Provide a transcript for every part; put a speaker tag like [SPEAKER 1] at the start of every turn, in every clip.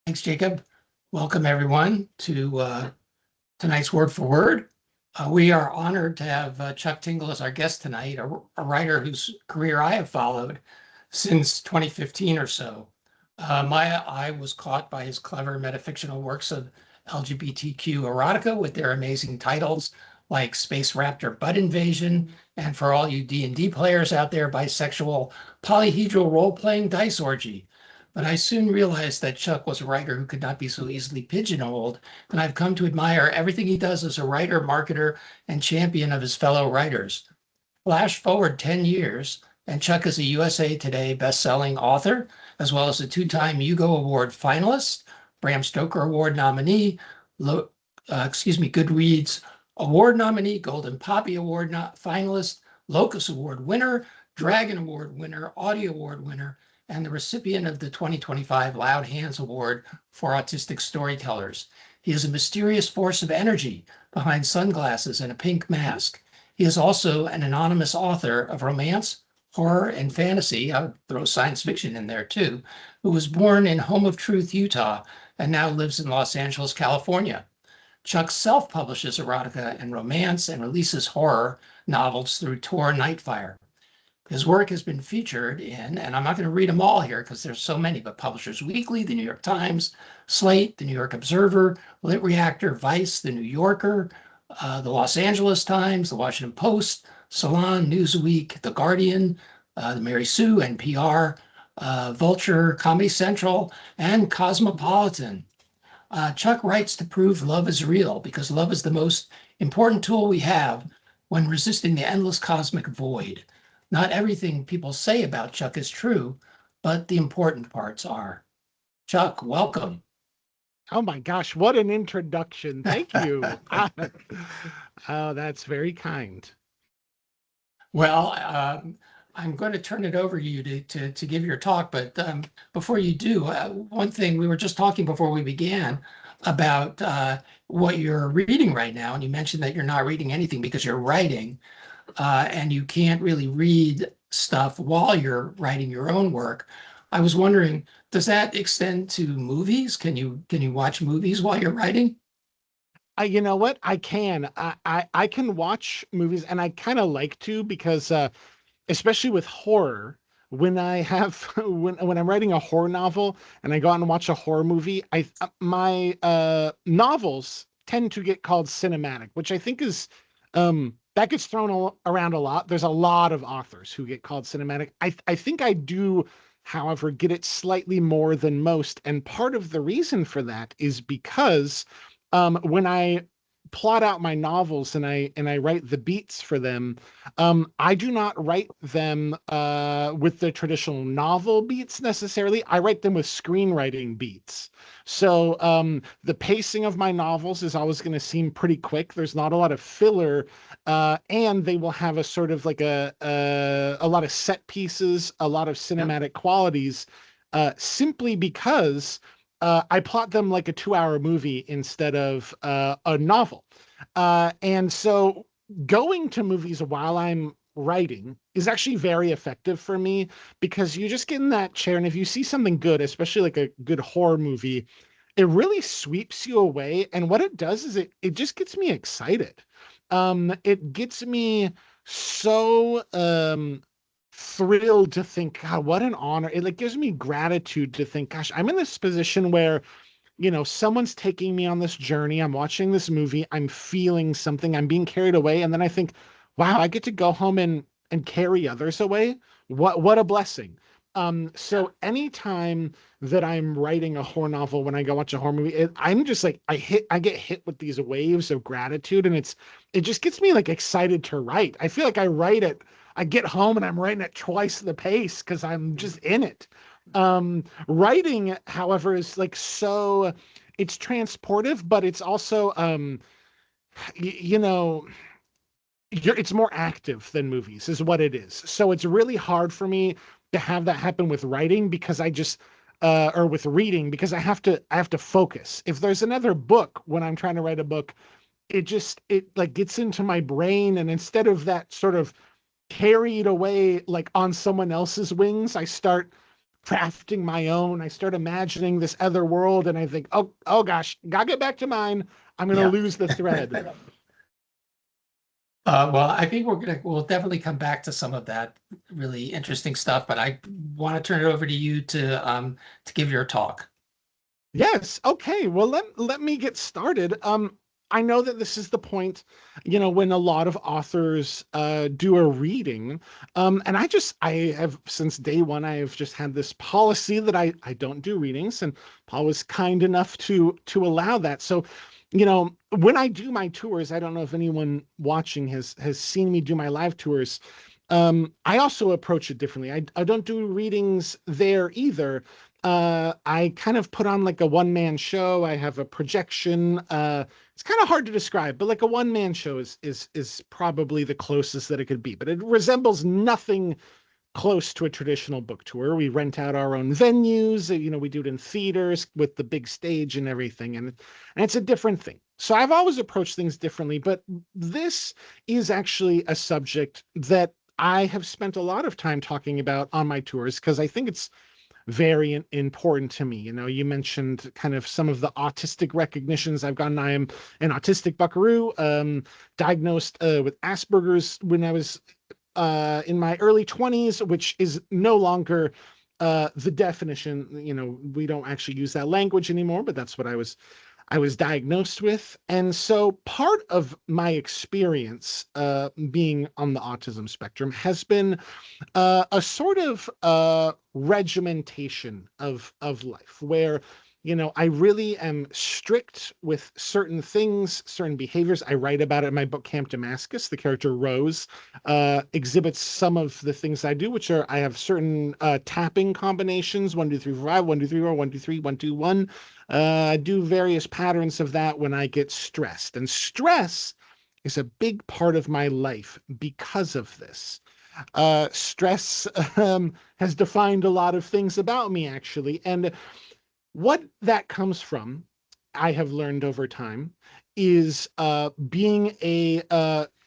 [SPEAKER 1] Thanks, Jacob. Welcome, everyone, to tonight's Word for Word. We are honored to have Chuck Tingle as our guest tonight, a writer whose career I have followed since 2015 or so. My eye was caught by his clever metafictional works of LGBTQ erotica with their amazing titles like Space Raptor Butt Invasion, and for all you D&D players out there, bisexual polyhedral role-playing Dice Orgy. But I soon realized that Chuck was a writer who could not be so easily pigeonholed, and I've come to admire everything he does as a writer, marketer, and champion of his fellow writers. Flash forward 10 years, and Chuck is a USA Today bestselling author, as well as a two-time Hugo Award finalist, Bram Stoker Award nominee, Goodreads Award nominee, Golden Poppy Award finalist, Locus Award winner, Dragon Award winner, Audie Award winner, and the recipient of the 2025 Loud Hands Award for Autistic Storytellers. He is a mysterious force of energy behind sunglasses and a pink mask. He is also an anonymous author of romance, horror, and fantasy. I would throw science fiction in there too, who was born in Home of Truth, Utah, and now lives in Los Angeles, California. Chuck self-publishes erotica and romance and releases horror novels through Tor Nightfire. His work has been featured in, and I'm not going to read them all here because there's so many, but Publishers Weekly, the New York Times, Slate, the New York Observer, Lit Reactor, Vice, the New Yorker, the Los Angeles Times, the Washington Post, Salon, Newsweek, The Guardian, the Mary Sue, NPR, Vulture, Comedy Central, and Cosmopolitan. Chuck writes to prove love is real because love is the most important tool we have when resisting the endless cosmic void. Not everything people say about Chuck is true, but the important parts are. Chuck, welcome.
[SPEAKER 2] Oh my gosh, what an introduction. Thank you. Oh, that's very kind.
[SPEAKER 1] Well, I'm going to turn it over to you to give your talk, but before you do, one thing we were just talking before we began about what you're reading right now, and you mentioned that you're not reading anything because you're writing, and you can't really read stuff while you're writing your own work. I was wondering, does that extend to movies? Can you watch movies while you're writing?
[SPEAKER 2] You know what? I can. I can watch movies, and I kind of like to because especially with horror, when I have when I'm writing a horror novel and I go out and watch a horror movie, I my novels tend to get called cinematic, which I think is that gets thrown around a lot. There's a lot of authors who get called cinematic. I think I do, however, get it slightly more than most, and part of the reason for that is because when I plot out my novels and I write the beats for them, I do not write them with the traditional novel beats necessarily. I write them with screenwriting beats. So the pacing of my novels is always going to seem pretty quick. There's not a lot of filler, and they will have a sort of like a lot of set pieces, a lot of
[SPEAKER 1] Yeah.
[SPEAKER 2] cinematic qualities, simply because I plot them like a 2 hour movie instead of a novel. And so going to movies while I'm writing is actually very effective for me because you just get in that chair. And if you see something good, especially like a good horror movie, it really sweeps you away. And what it does is it just gets me excited. It gets me so thrilled to think, God, what an honor. It like gives me gratitude to think, gosh, I'm in this position where, someone's taking me on this journey. I'm watching this movie. I'm feeling something. I'm being carried away. And then I think, wow, I get to go home and carry others away. What a blessing. So anytime that I'm writing a horror novel, when I go watch a horror movie, I'm just like, I get hit with these waves of gratitude, and it just gets me like excited to write. I feel like I get home and I'm writing at twice the pace because I'm just in it. Writing, however, is like so it's transportive, but it's also y- you know, it's more active than movies, is what it is. So it's really hard for me to have that happen with writing because I just or with reading because I have to focus. If there's another book when I'm trying to write a book, it like gets into my brain, and instead of that sort of carried away like on someone else's wings, I start crafting my own. I start imagining this other world, and I think, oh gosh, gotta get back to mine. I'm gonna
[SPEAKER 1] Yeah.
[SPEAKER 2] lose the thread.
[SPEAKER 1] Well, I think we'll definitely come back to some of that really interesting stuff, but I want to turn it over to you to give your talk.
[SPEAKER 2] Yes. Okay. Well, let me get started. I know that this is the point, when a lot of authors do a reading. And I have since day one, I have just had this policy that I don't do readings, and Paul was kind enough to allow that. So, when I do my tours, I don't know if anyone watching has seen me do my live tours. I also approach it differently. I don't do readings there either. I kind of put on like a one-man show. I have a projection. It's kind of hard to describe, but like a one-man show is probably the closest that it could be. But it resembles nothing close to a traditional book tour. We rent out our own venues. We do it in theaters with the big stage and everything, and it's a different thing. So I've always approached things differently, but this is actually a subject that I have spent a lot of time talking about on my tours because I think it's very important to me. You mentioned kind of some of the autistic recognitions I've gotten. I am an autistic buckaroo, diagnosed with Asperger's when I was in my early 20s, which is no longer the definition. We don't actually use that language anymore, but that's what I was diagnosed with. And so part of my experience being on the autism spectrum has been a sort of regimentation of life where I really am strict with certain things, certain behaviors. I write about it in my book Camp Damascus. The character Rose exhibits some of the things I do, which are I have certain tapping combinations: 1 2 3 4 5, 1 2 3 4, 1 2 3 1 2 1. I do various patterns of that when I get stressed, and stress is a big part of my life because of this. Stress has defined a lot of things about me, actually. And what that comes from, I have learned over time, is being a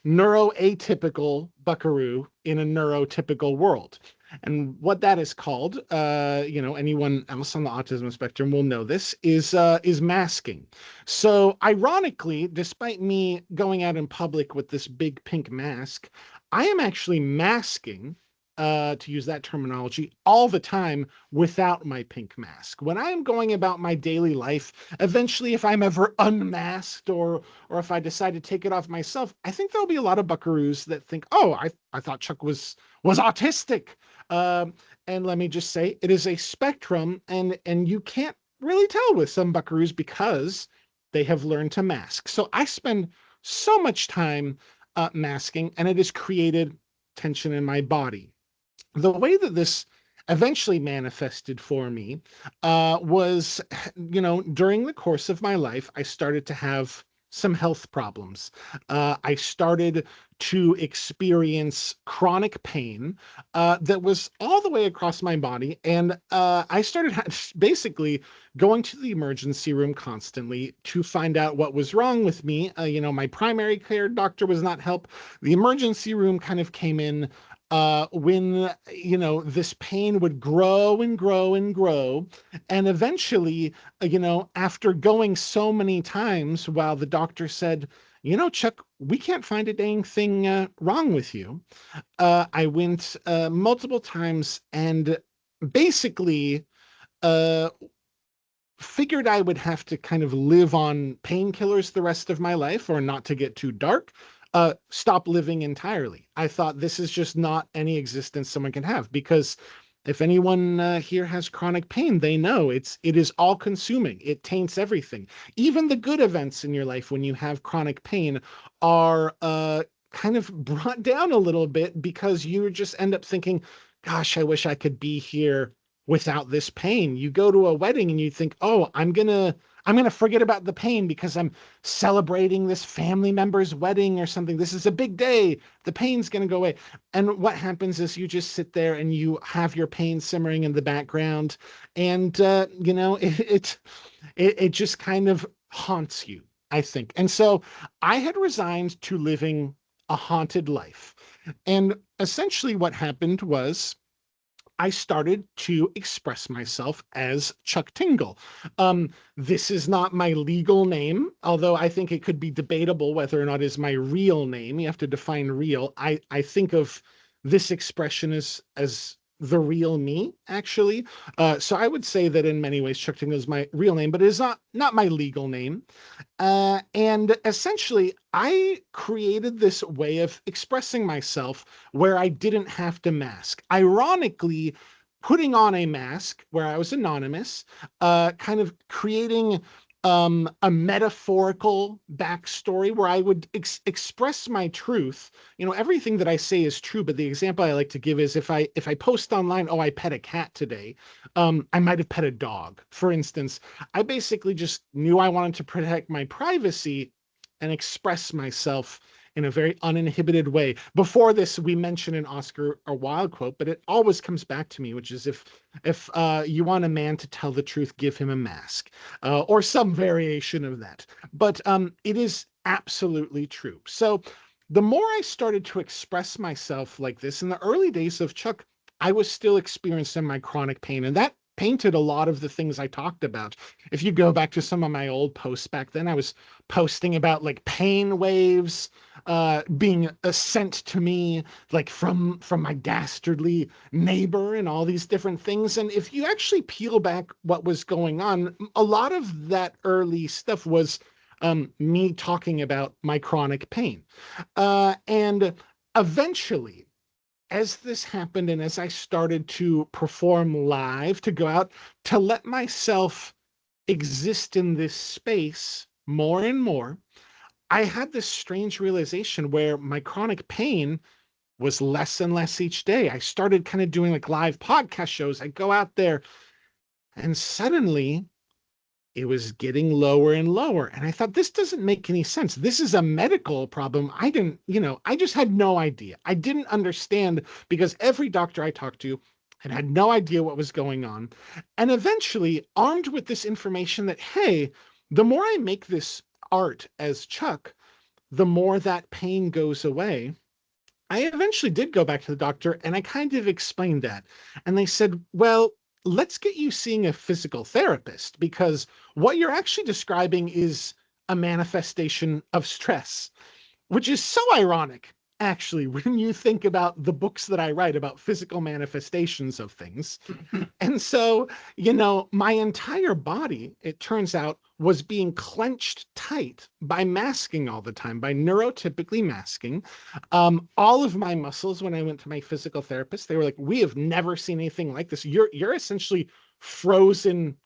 [SPEAKER 2] neuroatypical buckaroo in a neurotypical world. And what that is called, anyone else on the autism spectrum will know this, is masking. So ironically, despite me going out in public with this big pink mask, I am actually masking, to use that terminology, all the time without my pink mask. When I am going about my daily life, eventually, if I'm ever unmasked or if I decide to take it off myself, I think there'll be a lot of buckaroos that think, oh, I thought Chuck was autistic. And let me just say, it is a spectrum, and you can't really tell with some buckaroos because they have learned to mask. So I spend so much time masking, and it has created tension in my body. The way that this eventually manifested for me was, during the course of my life, I started to have some health problems. I started to experience chronic pain that was all the way across my body. And I started basically going to the emergency room constantly to find out what was wrong with me. My primary care doctor was not help. The emergency room kind of came in when this pain would grow and grow and grow, and eventually, after going so many times, while the doctor said, Chuck, we can't find a dang thing wrong with you, I went multiple times and basically uh figured I would have to kind of live on painkillers the rest of my life, or not to get too dark, stop living entirely. I thought this is just not any existence someone can have, because if anyone here has chronic pain, they know it is all consuming. It taints everything. Even the good events in your life when you have chronic pain are kind of brought down a little bit because you just end up thinking, gosh, I wish I could be here without this pain. You go to a wedding and you think, oh, I'm gonna forget about the pain because I'm celebrating this family member's wedding or something. This is a big day. The pain's gonna go away. And what happens is you just sit there and you have your pain simmering in the background, and it just kind of haunts you, I think. And so I had resigned to living a haunted life. And essentially what happened was I started to express myself as Chuck Tingle. This is not my legal name, although I think it could be debatable whether or not it's my real name. You have to define real. I think of this expression as the real me, actually. So I would say that in many ways, Chuck Tingle is my real name, but it is not my legal name. And essentially, I created this way of expressing myself where I didn't have to mask. Ironically, putting on a mask where I was anonymous, kind of creating a metaphorical backstory where I would express my truth. You know, everything that I say is true, but the example I like to give is if I post online, oh, I pet a cat today, I might have pet a dog, for instance. I basically just knew I wanted to protect my privacy and express myself in a very uninhibited way. Before this, we mentioned an Oscar Wilde quote, but it always comes back to me, which is if you want a man to tell the truth, give him a mask, or some variation of that. But it is absolutely true. So the more I started to express myself like this, in the early days of Chuck, I was still experiencing my chronic pain, and that painted a lot of the things I talked about. If you go back to some of my old posts back then, I was posting about like pain waves being sent to me like from my dastardly neighbor and all these different things. And if you actually peel back what was going on, a lot of that early stuff was me talking about my chronic pain. And eventually, as this happened and as I started to perform live, to go out, to let myself exist in this space more and more, I had this strange realization where my chronic pain was less and less each day. I started kind of doing like live podcast shows. I go out there and suddenly it was getting lower and lower. And I thought, this doesn't make any sense. This is a medical problem. I didn't, I just had no idea. I didn't understand because every doctor I talked to had no idea what was going on. And eventually, armed with this information that, hey, the more I make this art as Chuck, the more that pain goes away. I eventually did go back to the doctor and I kind of explained that. And they said, well, let's get you seeing a physical therapist because what you're actually describing is a manifestation of stress, which is so ironic, actually, when you think about the books that I write about physical manifestations of things. And so, my entire body, it turns out, was being clenched tight by masking all the time, by neurotypically masking. All of my muscles, when I went to my physical therapist, they were like, we have never seen anything like this. You're essentially frozen,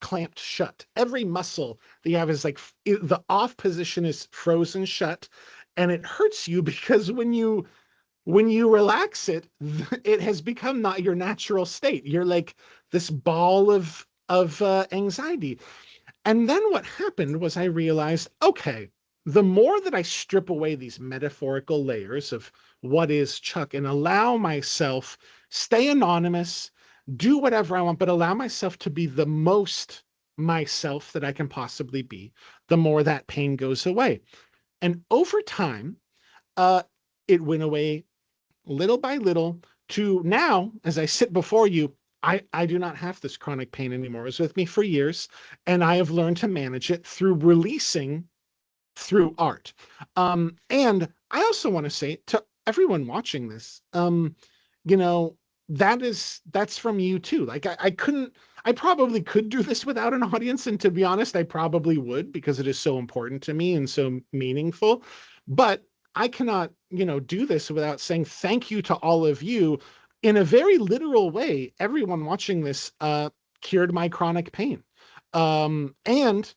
[SPEAKER 2] clamped shut. Every muscle that you have is like the off position is frozen shut. And it hurts you because when you relax it, it has become not your natural state. You're like this ball of anxiety. And then what happened was I realized, okay, the more that I strip away these metaphorical layers of what is Chuck and allow myself, stay anonymous, do whatever I want, but allow myself to be the most myself that I can possibly be, the more that pain goes away. And over time, it went away little by little to now, as I sit before you, I do not have this chronic pain anymore. It was with me for years, and I have learned to manage it through releasing through art. And I also want to say to everyone watching this, that's from you too. Like I probably could do this without an audience. And to be honest, I probably would because it is so important to me and so meaningful. But I cannot, do this without saying thank you to all of you. In a very literal way, everyone watching this cured my chronic pain and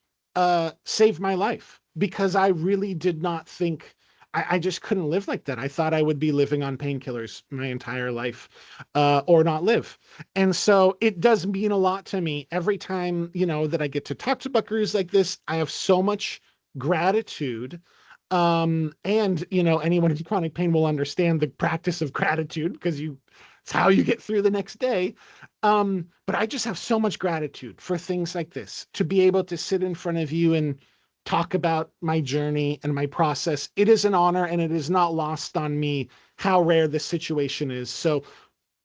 [SPEAKER 2] saved my life because I really did not think I just couldn't live like that. I thought I would be living on painkillers my entire life or not live. And so it does mean a lot to me every time, that I get to talk to buckaroos like this. I have so much gratitude. And, anyone in chronic pain will understand the practice of gratitude because it's how you get through the next day. But I just have so much gratitude for things like this, to be able to sit in front of you and talk about my journey and my process. It is an honor, and it is not lost on me how rare this situation is. So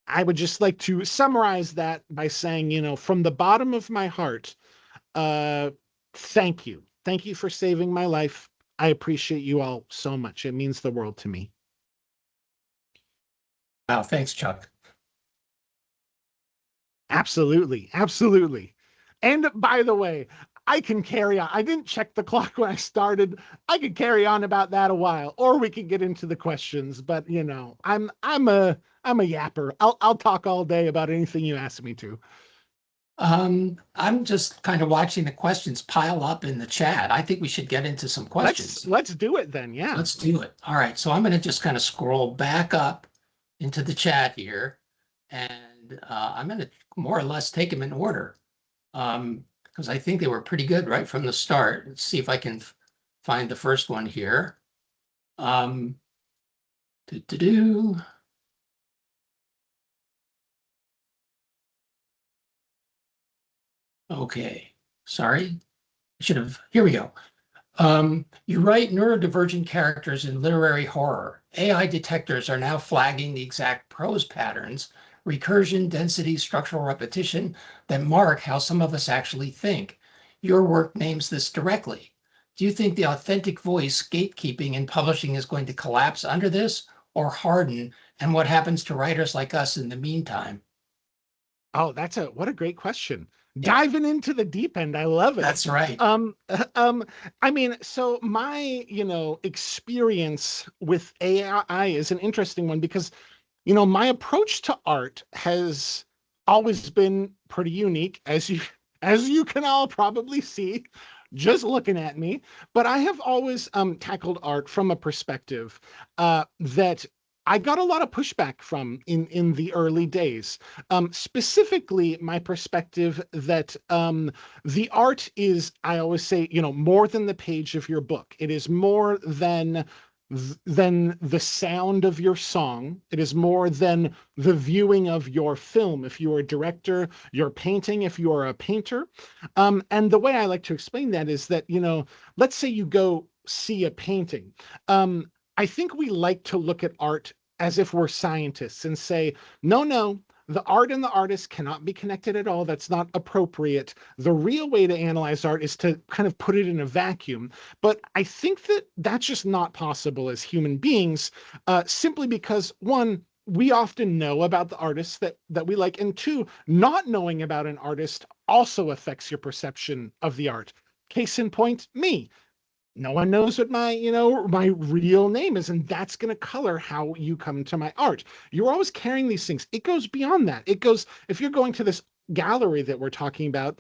[SPEAKER 2] I would just like to summarize that by saying, from the bottom of my heart, uh, thank you. Thank you for saving my life. I appreciate you all so much. It means the world to me.
[SPEAKER 1] Wow, thanks, Chuck.
[SPEAKER 2] Absolutely. Absolutely. And by the way, I can carry on. I didn't check the clock when I started. I could carry on about that a while, or we could get into the questions. But I'm a yapper. I'll talk all day about anything you ask me to.
[SPEAKER 1] I'm just kind of watching the questions pile up in the chat. I think we should get into some questions.
[SPEAKER 2] Let's do it then. Yeah.
[SPEAKER 1] Let's do it. All right. So I'm going to just kind of scroll back up into the chat here, and I'm going to more or less take them in order because I think they were pretty good right from the start. Let's see if I can find the first one here. Um, do. Okay. Sorry. Here we go. You write neurodivergent characters in literary horror. AI detectors are now flagging the exact prose patterns, recursion, density, structural repetition that mark how some of us actually think. Your work names this directly. Do you think the authentic voice gatekeeping in publishing is going to collapse under this or harden? And what happens to writers like us in the meantime?
[SPEAKER 2] Oh, what a great question.
[SPEAKER 1] Yeah,
[SPEAKER 2] Diving into the deep end. I love it.
[SPEAKER 1] that's right.
[SPEAKER 2] I mean, so my, experience with AI is an interesting one because, my approach to art has always been pretty unique, as you can all probably see, just looking at me. But I have always tackled art from a perspective that I got a lot of pushback from in the early days. Specifically, my perspective that the art is, I always say, more than the page of your book. It is more than the sound of your song. It is more than the viewing of your film. If you're a director, your painting, if you are a painter. And the way I like to explain that is that, let's say you go see a painting. I think we like to look at art as if we're scientists and say, no, the art and the artist cannot be connected at all. That's not appropriate. The real way to analyze art is to kind of put it in a vacuum. But I think that that's just not possible as human beings, simply because, one, we often know about the artists that we like, and two, not knowing about an artist also affects your perception of the art. Case in point, me. No one knows what my real name is, and that's going to color how you come to my art. You're always carrying these things. It goes beyond that. It goes, if you're going to this gallery that we're talking about,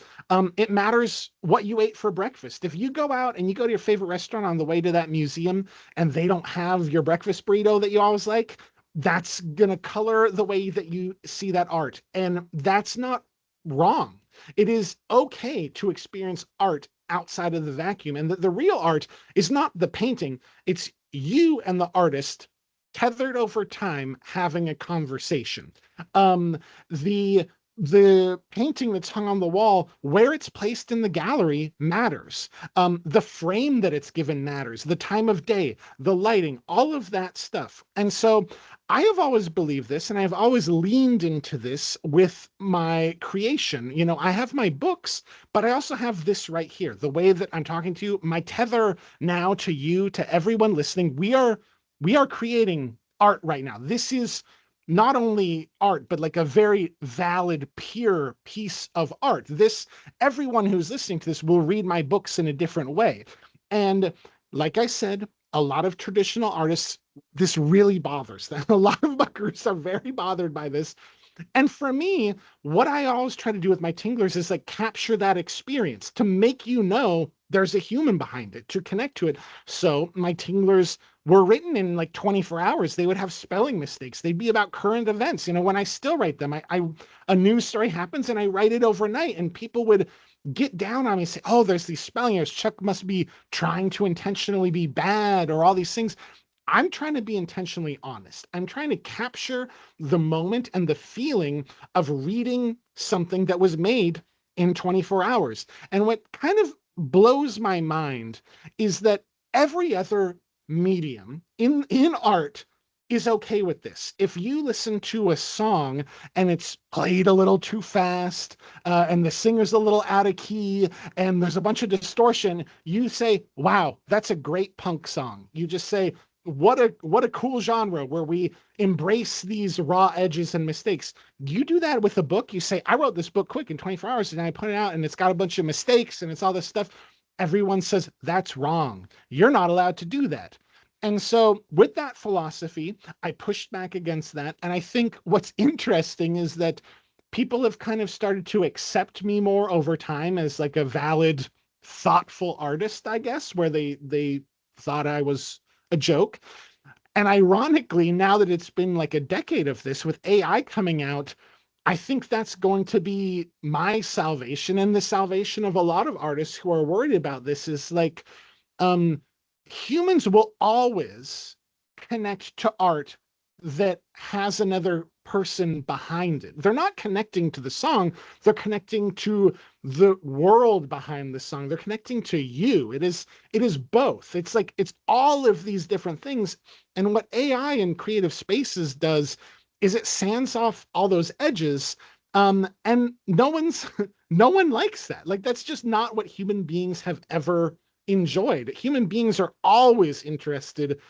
[SPEAKER 2] it matters what you ate for breakfast. If you go out and you go to your favorite restaurant on the way to that museum and they don't have your breakfast burrito that you always like, that's going to color the way that you see that art. And that's not wrong. It is okay to experience art outside of the vacuum. And the real art is not the painting, it's you and the artist tethered over time having a conversation. The painting that's hung on the wall, where it's placed in the gallery matters. The frame that it's given matters, the time of day, the lighting, all of that stuff. And so I have always believed this, and I've always leaned into this with my creation. I have my books, but I also have this right here. The way that I'm talking to you, my tether now to you, to everyone listening, we are creating art right now. This is not only art, but like a very valid, pure piece of art. Everyone who's listening to this will read my books in a different way. And like I said, a lot of traditional artists, this really bothers them. A lot of bookers are very bothered by this. And for me, what I always try to do with my tinglers is like capture that experience to make there's a human behind it, to connect to it. So my tinglers were written in like 24 hours. They would have spelling mistakes. They'd be about current events. When I still write them, a news story happens and I write it overnight, and people would get down on me and say, oh, there's these spelling errors. Chuck must be trying to intentionally be bad, or all these things. I'm trying to be intentionally honest. I'm trying to capture the moment and the feeling of reading something that was made in 24 hours. And what kind of blows my mind is that every other medium in art is okay with this. If you listen to a song and it's played a little too fast, and the singer's a little out of key, and there's a bunch of distortion, you say, wow, that's a great punk song. You just say, what a cool genre where we embrace these raw edges and mistakes. You do that with a book. You say, I wrote this book quick in 24 hours and I put it out and it's got a bunch of mistakes and it's all this stuff. Everyone says that's wrong. You're not allowed to do that. And so with that philosophy, I pushed back against that. And I think what's interesting is that people have kind of started to accept me more over time as like a valid, thoughtful artist, I guess, where they thought I was a joke. And ironically, now that it's been like a decade of this with AI coming out, I think that's going to be my salvation and the salvation of a lot of artists who are worried about this is like, um, humans will always connect to art that has another person behind it. They're not connecting to the song, they're connecting to the world behind the song. They're connecting to you. It is both. It's like it's all of these different things. And what AI in creative spaces does is it sands off all those edges. And no one likes that. Like that's just not what human beings have ever enjoyed. Human beings are always interested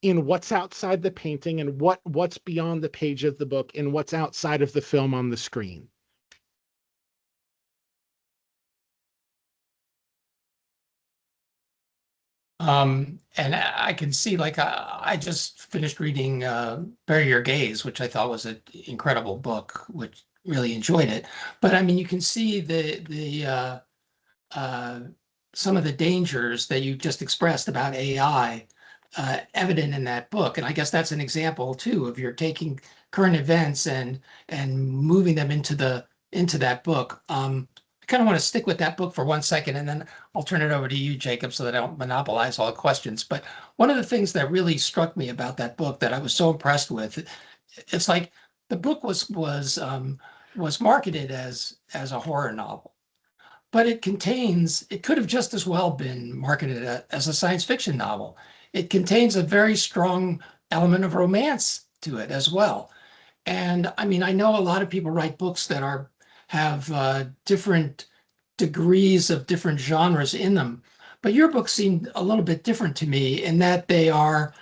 [SPEAKER 2] in what's outside the painting and what's beyond the page of the book and what's outside of the film on the screen.
[SPEAKER 1] And I can see, like, I just finished reading Bury Your Gaze, which I thought was an incredible book, which really enjoyed it. But I mean, you can see uh, some of the dangers that you just expressed about AI evident in that book. And I guess that's an example too of you're taking current events and moving them into that book. I kind of want to stick with that book for 1 second, and then I'll turn it over to you, Jacob, so that I don't monopolize all the questions. But one of the things that really struck me about that book that I was so impressed with, it's like the book was marketed as a horror novel, but it could have just as well been marketed as a science fiction novel. It contains a very strong element of romance to it as well. And I mean, I know a lot of people write books that have different degrees of different genres in them, but your book seemed a little bit different to me in that they are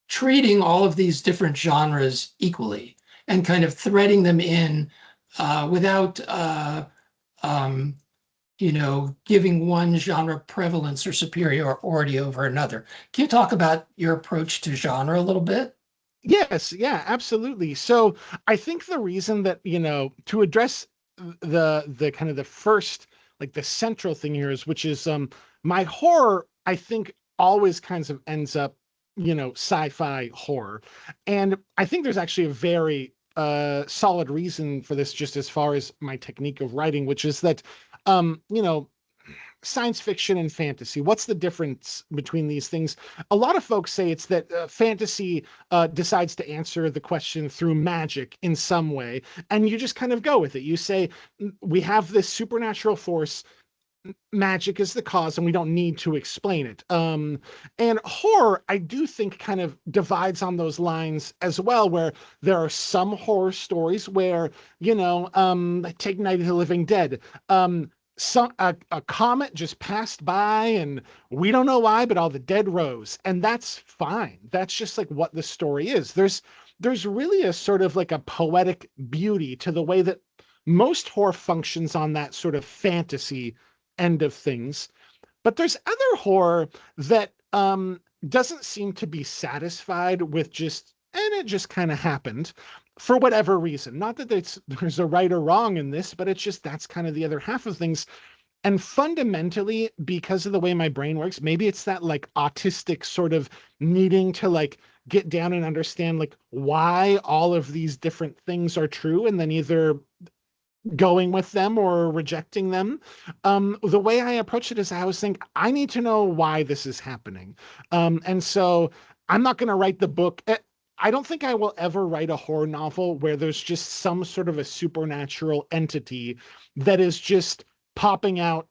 [SPEAKER 1] treating all of these different genres equally and kind of threading them in without um, giving one genre prevalence or superiority over another. Can you talk about your approach to genre a little bit?
[SPEAKER 2] Yes, yeah, absolutely. So I think the reason that, to address the kind of the first, like the central thing here is, which is my horror, I think always kinds of ends up, sci-fi horror. And I think there's actually a very solid reason for this, just as far as my technique of writing, which is that um, you know, science fiction and fantasy. What's the difference between these things? A lot of folks say it's that fantasy decides to answer the question through magic in some way, and you just kind of go with it. You say, we have this supernatural force, magic is the cause, and we don't need to explain it. And horror, I do think, kind of divides on those lines as well, where there are some horror stories where, take Night of the Living Dead. A comet just passed by and we don't know why, but all the dead rose, and that's fine. That's just like what the story is. There's really a sort of like a poetic beauty to the way that most horror functions on that sort of fantasy end of things. But there's other horror that doesn't seem to be satisfied with just, and it just kind of happened for whatever reason. Not that there's a right or wrong in this, but it's just that's kind of the other half of things. And fundamentally, because of the way my brain works, maybe it's that like autistic sort of needing to like get down and understand like why all of these different things are true and then either going with them or rejecting them. The way I approach it is I always think I need to know why this is happening. And so I'm not going to write the book. I don't think I will ever write a horror novel where there's just some sort of a supernatural entity that is just popping out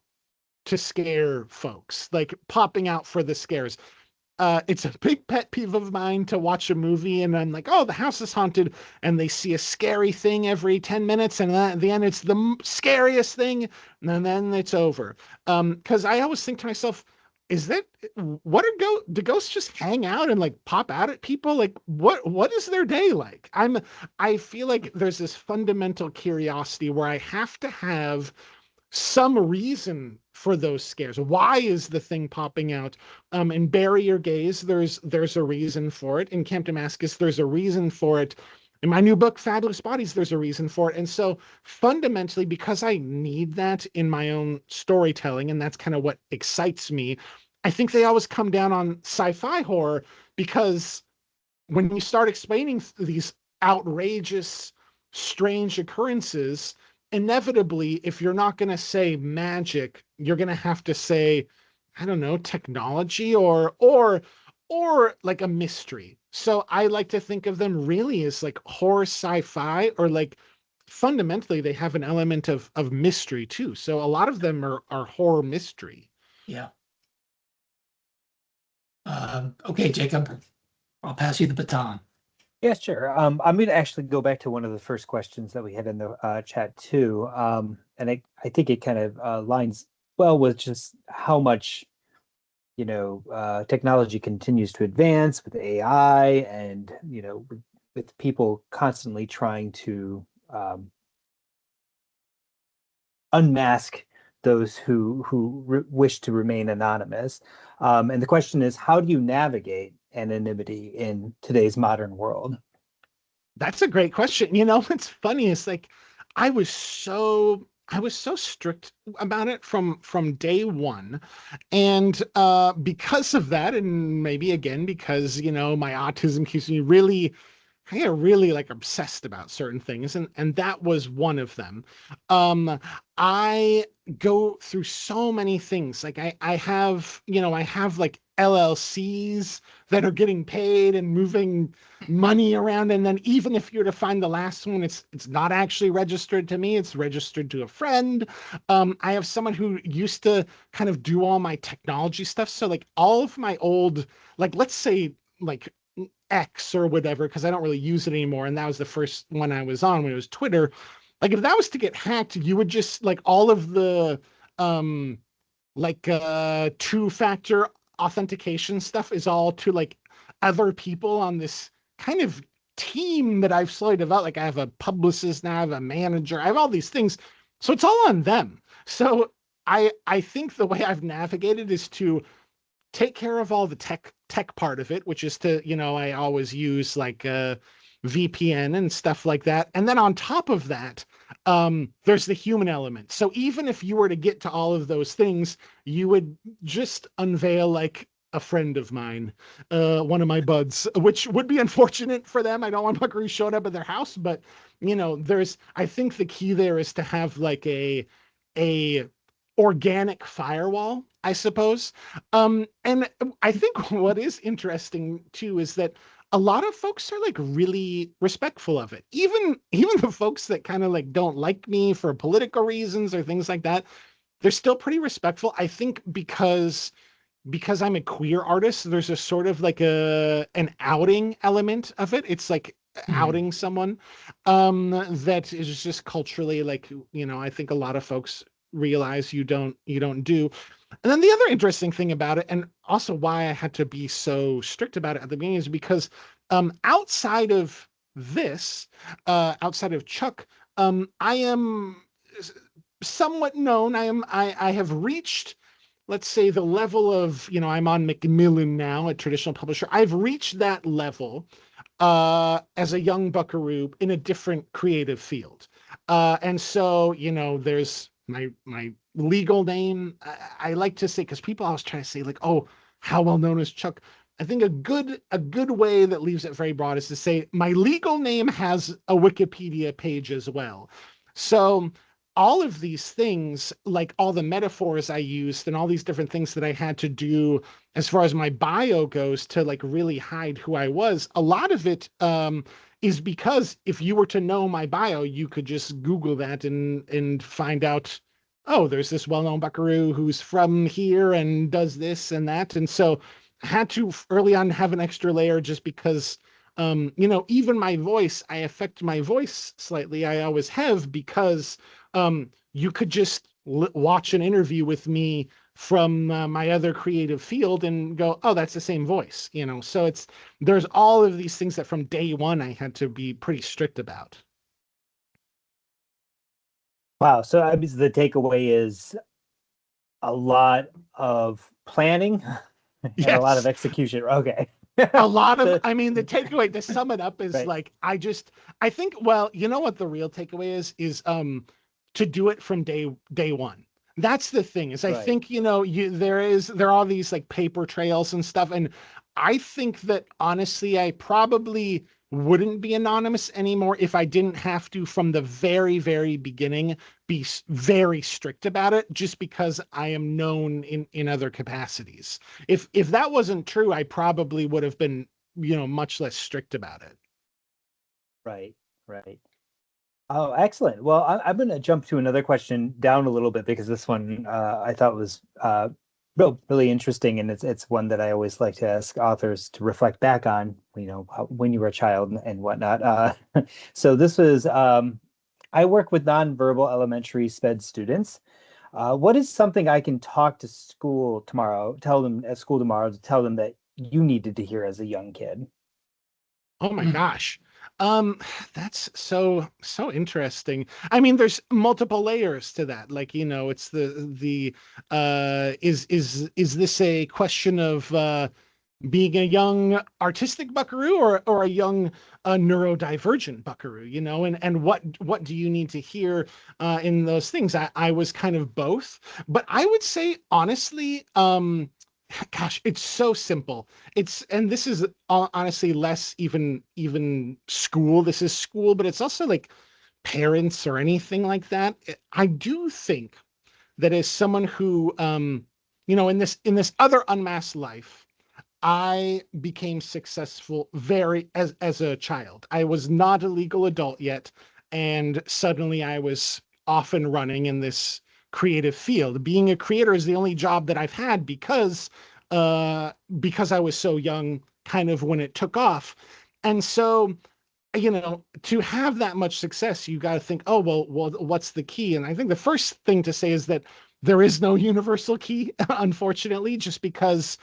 [SPEAKER 2] to scare folks, like popping out for the scares. it's a big pet peeve of mine to watch a movie and I'm like, oh, the house is haunted, and they see a scary thing every 10 minutes, and then at the end it's the scariest thing, and then it's over. Because I always think to myself, is that what are do ghosts just hang out and like pop out at people? Like what is their day like? I feel like there's this fundamental curiosity where I have to have some reason for those scares. Why is the thing popping out? In Bury Your Gaze, there's a reason for it. In Camp Damascus, there's a reason for it. In my new book, Fabulous Bodies, there's a reason for it. And so fundamentally, because I need that in my own storytelling, and that's kind of what excites me, I think they always come down on sci-fi horror, because when you start explaining these outrageous, strange occurrences, inevitably, if you're not going to say magic, you're going to have to say, I don't know, technology or like a mystery. So I like to think of them really as like horror sci-fi, or like fundamentally they have an element of mystery too. So a lot of them are horror mystery.
[SPEAKER 1] Yeah. Okay, Jacob, I'll pass you the baton.
[SPEAKER 3] Yeah, sure. I'm going to actually go back to one of the first questions that we had in the chat too. And I think it kind of lines well with just how much, technology continues to advance with AI, and, with people constantly trying to unmask those who wish to remain anonymous. And the question is, how do you navigate anonymity in today's modern world?
[SPEAKER 2] That's a great question. What's funny is like I was so strict about it from day one, and because of that, and maybe again because my autism keeps me really, I get really like obsessed about certain things, and that was one of them. I go through so many things. Like I have like LLCs that are getting paid and moving money around, and then even if you're to find the last one, it's not actually registered to me, it's registered to a friend. I have someone who used to kind of do all my technology stuff, so like all of my old, like let's say like X or whatever, because I don't really use it anymore, and that was the first one I was on when it was Twitter. Like if that was to get hacked, you would just like all of the two-factor authentication stuff is all to like other people on this kind of team that I've slowly developed. Like I have a publicist now, I have a manager, I have all these things, so it's all on them. So I think the way I've navigated is to take care of all the tech part of it, which is to, I always use like a VPN and stuff like that. And then on top of that, there's the human element. So even if you were to get to all of those things, you would just unveil like a friend of mine, one of my buds, which would be unfortunate for them. I don't want Buckaroo showing up at their house, but I think the key there is to have like a organic firewall, I suppose. And I think what is interesting too is that a lot of folks are like really respectful of it. Even the folks that kind of like don't like me for political reasons or things like that, they're still pretty respectful. I think because I'm a queer artist, there's a sort of like an outing element of it. It's like outing someone that is just culturally like, I think a lot of folks realize you don't do. And then the other interesting thing about it, and also why I had to be so strict about it at the beginning, is because outside of this, outside of Chuck, I am somewhat known. I have reached, let's say, the level of, I'm on Macmillan now, a traditional publisher. I've reached that level as a young buckaroo in a different creative field. And so, there's my legal name. I like to say, because people always try to say like, oh, how well known is Chuck? I think a good way that leaves it very broad is to say my legal name has a Wikipedia page as well. So all of these things, like all the metaphors I used and all these different things that I had to do as far as my bio goes to like really hide who I was, a lot of it is because if you were to know my bio, you could just Google that and find out, oh, there's this well-known buckaroo who's from here and does this and that. And so had to early on have an extra layer just because, even my voice, I affect my voice slightly. I always have because you could just watch an interview with me from my other creative field and go, oh, that's the same voice, So there's all of these things that from day one I had to be pretty strict about.
[SPEAKER 3] Wow. So the takeaway is a lot of planning and a lot of
[SPEAKER 2] Yes.
[SPEAKER 3] execution. Okay.
[SPEAKER 2] A lot of,
[SPEAKER 3] The-
[SPEAKER 2] I mean, the takeaway to sum it up is
[SPEAKER 3] right.
[SPEAKER 2] like, I think, well, you know what the real takeaway is to do it from day one. That's the thing is I
[SPEAKER 3] Right.
[SPEAKER 2] think, there are all these like paper trails and stuff. And I think that honestly, I probably wouldn't be anonymous anymore if I didn't have to, from the very, very beginning, be very strict about it, just because I am known in other capacities. If that wasn't true, I probably would have been, much less strict about it.
[SPEAKER 3] Right. Right. Oh, excellent. Well, I'm going to jump to another question down a little bit because this one I thought was really interesting, and it's one that I always like to ask authors to reflect back on, when you were a child and whatnot. So this was I work with nonverbal elementary SPED students. What is something I can talk to school tomorrow, tell them at school tomorrow to tell them that you needed to hear as a young kid?
[SPEAKER 2] Oh my gosh. Um, that's so interesting. I mean, there's multiple layers to that. Like, it's the is this a question of being a young artistic buckaroo or a young neurodivergent buckaroo, and what do you need to hear in those things? I was kind of both, but I would say honestly, gosh, it's so simple. And this is honestly less even school. This is school, but it's also like parents or anything like that. I do think that as someone who, in this other unmasked life, I became successful as a child. I was not a legal adult yet, and suddenly I was off and running in this creative field. Being a creator is the only job that I've had because I was so young, kind of when it took off. And so, to have that much success, you got to think, oh, well, what's the key? And I think the first thing to say is that there is no universal key, unfortunately, just because,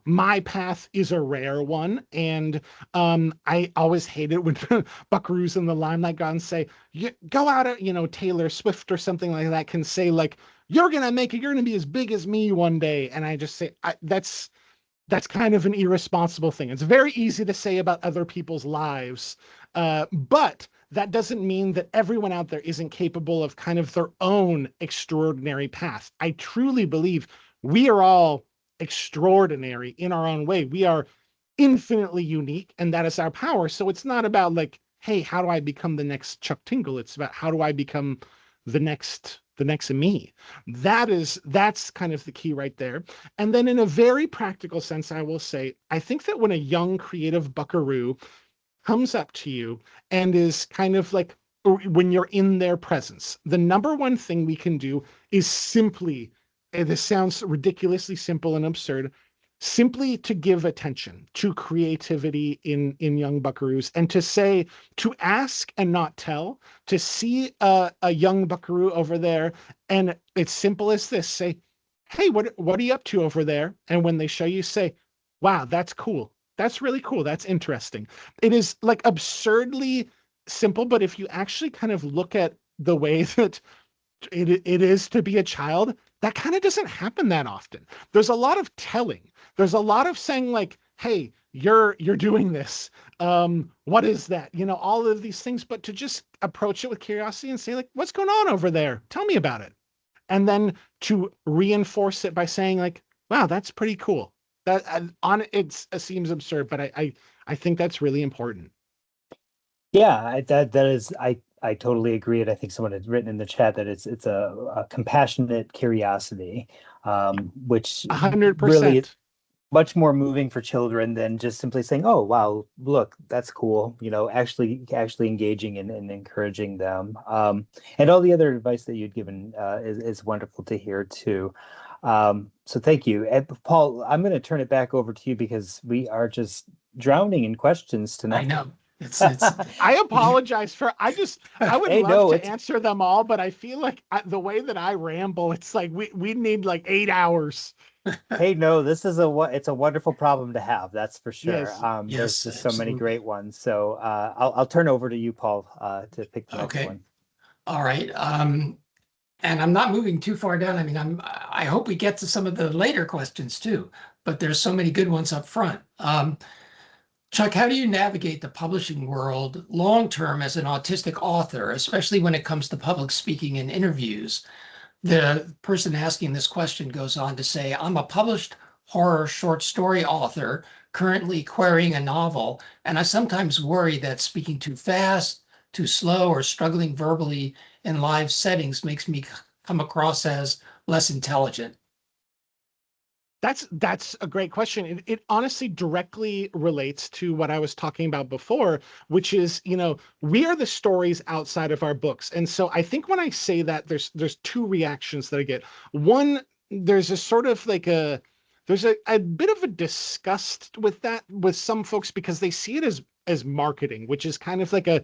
[SPEAKER 2] my path is a rare one. And I always hate it when buckaroos in the limelight go and say, go out at, Taylor Swift or something like that can say like, you're going to make it, you're going to be as big as me one day. And I just say, that's kind of an irresponsible thing. It's very easy to say about other people's lives, but that doesn't mean that everyone out there isn't capable of kind of their own extraordinary path. I truly believe we are all extraordinary in our own way. We are infinitely unique, and that is our power. So it's not about like, hey, how do I become the next Chuck Tingle? It's about how do I become the next me. That's kind of the key right there. And then in a very practical sense, I will say, I think that when a young creative buckaroo comes up to you and is kind of like, or when you're in their presence, the number one thing we can do is simply, and this sounds ridiculously simple and absurd, simply to give attention to creativity in young buckaroos and to ask and not tell, to see a young buckaroo over there, and it's simple as this: say, hey, what are you up to over there? And when they show you, say, wow, that's cool, that's really cool, that's interesting. It is like absurdly simple, but if you actually kind of look at the way that it is to be a child, that kind of doesn't happen that often. There's a lot of telling. There's a lot of saying like, hey, you're doing this. What is that? All of these things, but to just approach it with curiosity and say like, what's going on over there? Tell me about it. And then to reinforce it by saying like, wow, that's pretty cool. That it seems absurd, but I think that's really important.
[SPEAKER 3] Yeah, that is, I totally agree, and I think someone had written in the chat that it's a compassionate curiosity, which really
[SPEAKER 2] 100%.
[SPEAKER 3] much more moving for children than just simply saying, "Oh, wow, look, that's cool." Actually engaging and encouraging them. And all the other advice that you'd given is wonderful to hear too. So thank you. And Paul, I'm going to turn it back over to you because we are just drowning in questions
[SPEAKER 1] I
[SPEAKER 3] tonight.
[SPEAKER 1] know. It's
[SPEAKER 2] I apologize I would
[SPEAKER 3] Hey,
[SPEAKER 2] love
[SPEAKER 3] no,
[SPEAKER 2] to answer them all, but I feel like the way that I ramble, it's like we need like 8 hours.
[SPEAKER 3] hey, no, it's a wonderful problem to have. That's for sure.
[SPEAKER 2] Yes.
[SPEAKER 3] There's
[SPEAKER 1] yes,
[SPEAKER 3] just so many
[SPEAKER 1] absolutely.
[SPEAKER 3] great ones. So I'll turn over to you, Paul, to pick the next
[SPEAKER 1] Okay.
[SPEAKER 3] one.
[SPEAKER 1] All right. And I'm not moving too far down. I mean, I hope we get to some of the later questions too, but there's so many good ones up front. Chuck, how do you navigate the publishing world long term as an autistic author, especially when it comes to public speaking and interviews? The person asking this question goes on to say, I'm a published horror short story author, currently querying a novel, and I sometimes worry that speaking too fast, too slow, or struggling verbally in live settings makes me come across as less intelligent.
[SPEAKER 2] That's a great question. It honestly directly relates to what I was talking about before, which is, we are the stories outside of our books. And so I think when I say that, there's two reactions that I get. One, there's a sort of like there's a bit of a disgust with that with some folks because they see it as marketing, which is kind of like a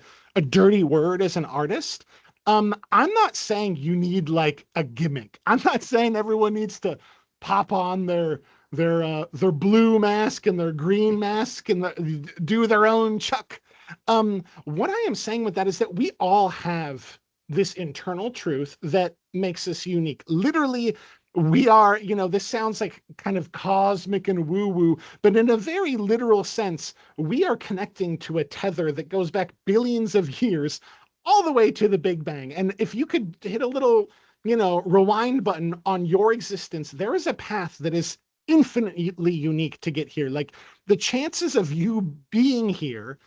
[SPEAKER 2] dirty word as an artist. I'm not saying you need like a gimmick. I'm not saying everyone needs to pop on their blue mask and their green mask and do their own Chuck. What I am saying with that is that we all have this internal truth that makes us unique. Literally, we are, this sounds like kind of cosmic and woo-woo, but in a very literal sense, we are connecting to a tether that goes back billions of years all the way to the Big Bang. And if you could hit a little rewind button on your existence, there is a path that is infinitely unique to get here. Like the chances of you being here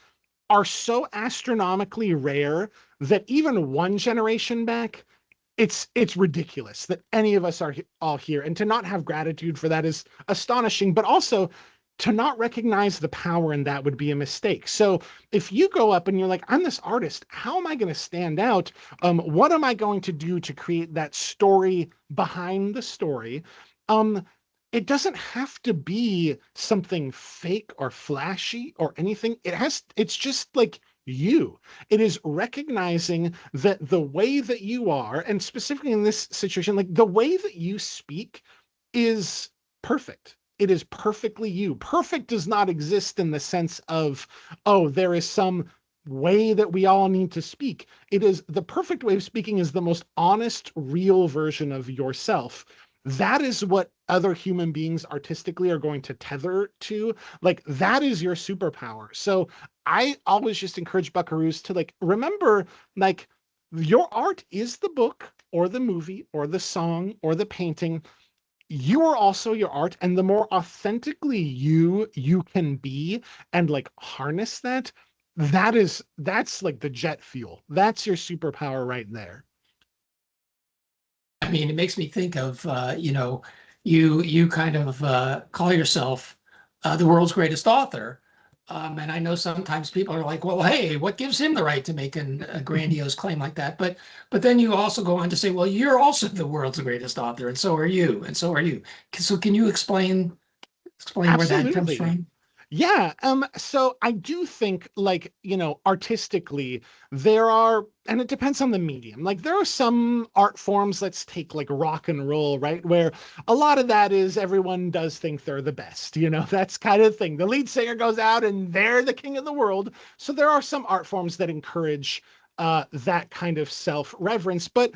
[SPEAKER 2] are so astronomically rare that even one generation back, it's ridiculous that any of us are all here. And to not have gratitude for that is astonishing, but also to not recognize the power in that would be a mistake. So if you go up and you're like, I'm this artist, how am I going to stand out? What am I going to do to create that story behind the story? It doesn't have to be something fake or flashy or anything. It's just like you. It is recognizing that the way that you are, and specifically in this situation, like the way that you speak is perfect. It is perfectly you. Perfect does not exist in the sense of, oh, there is some way that we all need to speak. It is the perfect way of speaking is the most honest, real version of yourself. That is what other human beings artistically are going to tether to. Like that is your superpower. So I always just encourage buckaroos to like remember, like your art is the book or the movie or the song or the painting. You are also your art, and the more authentically you can be and like harness that's like the jet fuel. That's your superpower right there.
[SPEAKER 1] I mean, it makes me think of, you kind of call yourself the world's greatest author. And I know sometimes people are like, well, hey, what gives him the right to make a grandiose claim like that? But then you also go on to say, well, you're also the world's greatest author, and so are you, and so are you. So can you explain where that comes
[SPEAKER 2] Absolutely.
[SPEAKER 1] from?
[SPEAKER 2] Yeah. So I do think like, artistically, there are, and it depends on the medium. Like there are some art forms, let's take like rock and roll, right? Where a lot of that is everyone does think they're the best, that's kind of thing. The lead singer goes out and they're the king of the world. So there are some art forms that encourage that kind of self-reverence. But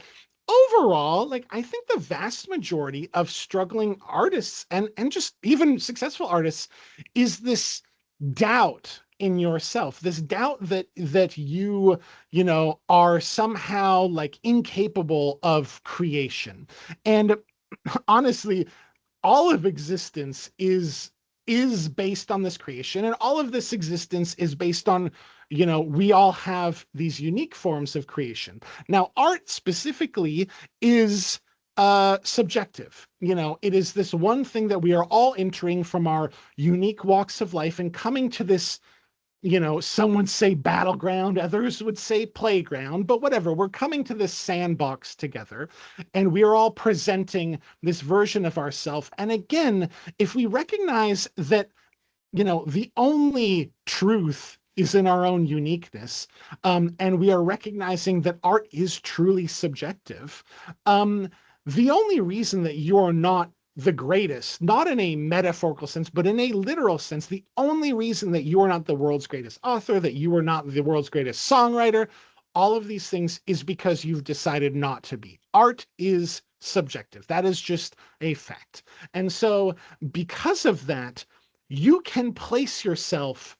[SPEAKER 2] overall, like I think the vast majority of struggling artists and just even successful artists is this doubt in yourself, this doubt that are somehow like incapable of creation. And honestly, all of existence is based on this creation, and all of this existence is based on, we all have these unique forms of creation. Now art specifically is subjective. It is this one thing that we are all entering from our unique walks of life and coming to this, some would say battleground, others would say playground, but whatever. We're coming to this sandbox together, and we are all presenting this version of ourselves. And again, if we recognize that, the only truth is in our own uniqueness, and we are recognizing that art is truly subjective, the only reason that you're not the greatest, not in a metaphorical sense, but in a literal sense, the only reason that you are not the world's greatest author, that you are not the world's greatest songwriter, all of these things is because you've decided not to be. Art is subjective. That is just a fact. And so because of that, you can place yourself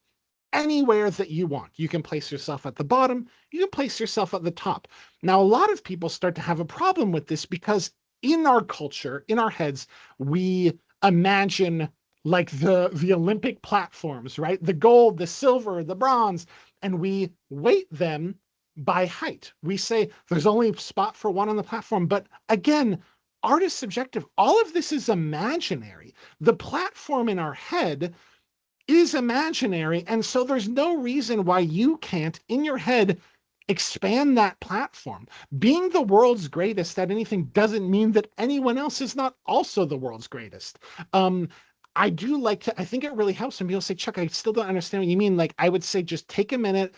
[SPEAKER 2] anywhere that you want. You can place yourself at the bottom, you can place yourself at the top. Now, a lot of people start to have a problem with this because in our culture, in our heads, we imagine like the Olympic platforms, right? The gold, the silver, the bronze, and we weight them by height. We say there's only a spot for one on the platform. But again, art is subjective. All of this is imaginary. The platform in our head is imaginary. And so there's no reason why you can't, in your head, expand that platform. Being the world's greatest at anything doesn't mean that anyone else is not also the world's greatest. I think it really helps when people say, Chuck, I still don't understand what you mean. Like, I would say, just take a minute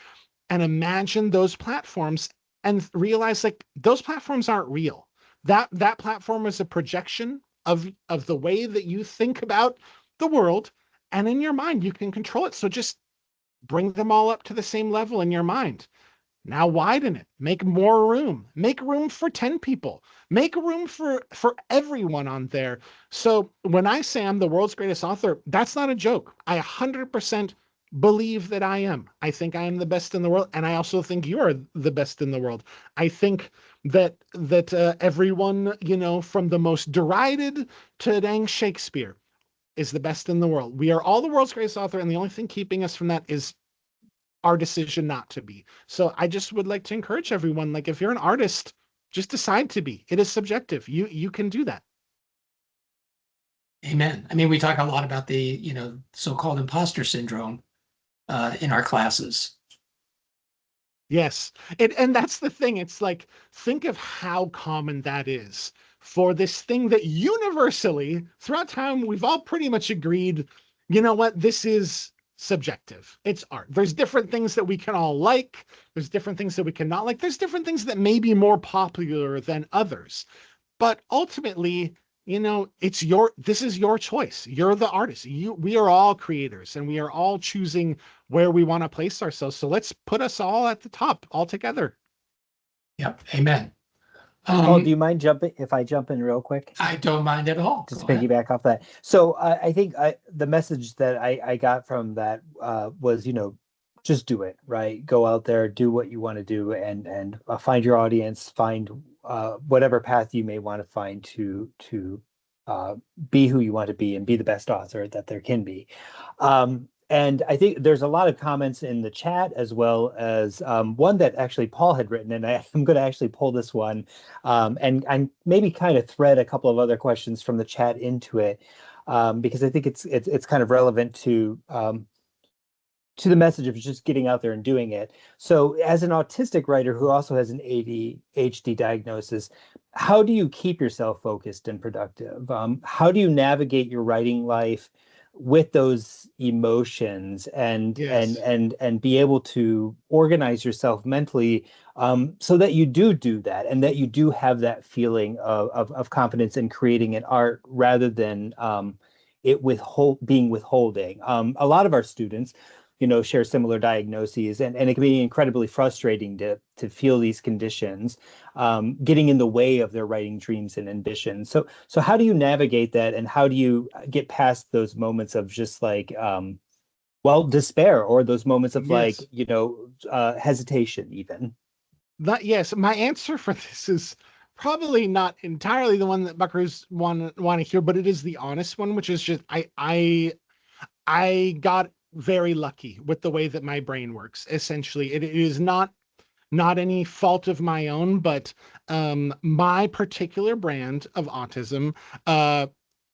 [SPEAKER 2] and imagine those platforms and realize like those platforms aren't real. That platform is a projection of the way that you think about the world. And in your mind, you can control it. So just bring them all up to the same level in your mind. Now widen it, make more room, make room for 10 people, make room for everyone on there. So when I say I'm the world's greatest author, that's not a joke. I 100% believe that I am. I think I am the best in the world. And I also think you are the best in the world. I think that everyone, from the most derided to dang Shakespeare is the best in the world. We are all the world's greatest author. And the only thing keeping us from that is our decision not to be. So I just would like to encourage everyone, like if you're an artist, just decide to be. It is subjective. You can do that.
[SPEAKER 1] Amen. I mean, we talk a lot about the, so-called imposter syndrome in our classes.
[SPEAKER 2] Yes. And that's the thing. It's like, think of how common that is for this thing that universally throughout time, we've all pretty much agreed, you know what, this is subjective. It's art. There's different things that we can all like. There's different things that we cannot like. There's different things that may be more popular than others. But ultimately, this is your choice. You're the artist. We are all creators and we are all choosing where we want to place ourselves. So let's put us all at the top all together.
[SPEAKER 1] Yep. Amen.
[SPEAKER 3] Paul, do you mind if I jump in real quick?
[SPEAKER 1] I don't mind at all.
[SPEAKER 3] Just piggyback off that. So I think the message that I got from that was, just do it, right? Go out there, do what you want to do, and find your audience, find whatever path you may want to find to be who you want to be and be the best author that there can be. And I think there's a lot of comments in the chat, as well as one that actually Paul had written, and I'm going to actually pull this one and maybe kind of thread a couple of other questions from the chat into it, because I think it's kind of relevant to the message of just getting out there and doing it. So as an autistic writer who also has an ADHD diagnosis, how do you keep yourself focused and productive? How do you navigate your writing life with those emotions and
[SPEAKER 2] Yes.
[SPEAKER 3] and be able to organize yourself mentally so that you do that and that you do have that feeling of confidence in creating an art rather than being withholding. A lot of our students share similar diagnoses, and it can be incredibly frustrating to feel these conditions getting in the way of their writing dreams and ambitions. So how do you navigate that, and how do you get past those moments of just like despair, or those moments of hesitation even?
[SPEAKER 2] Yes, my answer for this is probably not entirely the one that Buckers want to hear, but it is the honest one, which is just I got very lucky with the way that my brain works. Essentially, it is not not any fault of my own, but my particular brand of autism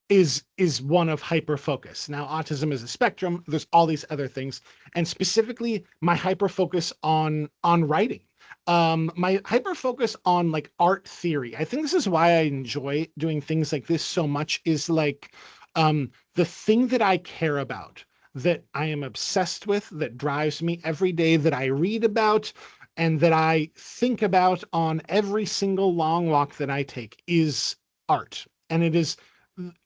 [SPEAKER 2] is one of hyper focus. Now, autism is a spectrum. There's all these other things, and specifically my hyper focus on writing. My hyper focus on like art theory. I think this is why I enjoy doing things like this so much, is like the thing that I care about, that I am obsessed with, that drives me every day, that I read about and that I think about on every single long walk that I take, is art. And it is